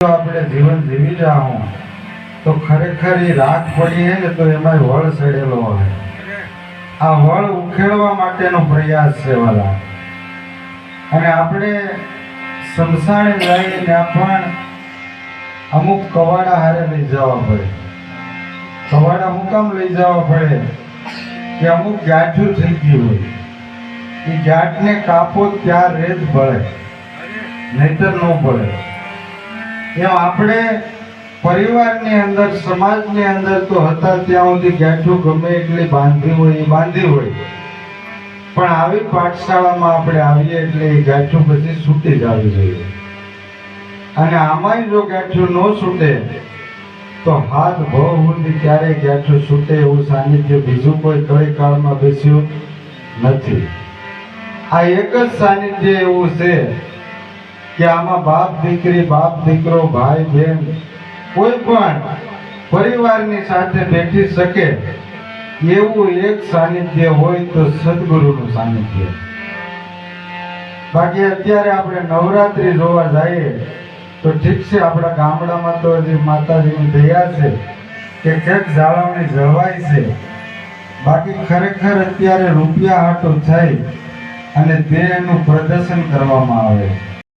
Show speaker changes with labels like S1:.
S1: આપણે જીવન જીવી જાઉં તો ખરેખર એ રાખ પડી હે ને તો એમાં વળ સડેલો હોય. આ વળ ઉખેડવા માટેનો પ્રયાસ છે વાલા. અને આપણે સંસારે જઈએ ત્યાં પણ અમુક કવાડા હારે લઈ જવા પડે. કવાડા મુકામ લઈ જવા પડે કે અમુક ગાંઠું થઈ ગયું હોય, એ ગાંઠને કાપો ત્યારે જ ભળે, નહીતર ન ભળે. એમ આપણે પરિવારની અંદર, સમાજની અંદર તો હતા ત્યાં સુધી ગાંઠું ગમે એટલી બાંધી હોય એ બાંધી હોય, પણ આવી પાઠશાળામાં આપણે આવીએ એટલે એ ગાંઠું પછી છૂટી જ આવી જોઈએ. અને આમાંય જો ગાંઠું ન છૂટે તો હાથ ભવ સુધી ક્યારેય ગાંઠું છૂટે એવું સાનિધ્ય બીજું કોઈ કઈ કાળમાં બેસ્યું નથી. આ એક જ સાનિધ્ય એવું છે કે આમાં બાપ દીકરી, બાપ દીકરો, ભાઈ બહેન કોઈ પણ પરિવારની સાથે બેઠી શકે એવું એક સાનિધ્ય હોય તો સદગુરુનું સાનિધ્ય. બાકી અત્યારે આપણે નવરાત્રી જોવા જઈએ તો ઠીક છે, આપણા ગામડામાં તો હજી માતાજીની દયા છે કે કંઈક જાળવણી જળવાય છે. બાકી ખરેખર અત્યારે રૂપિયા હાટું થઈ અને તેનું પ્રદર્શન કરવામાં આવે.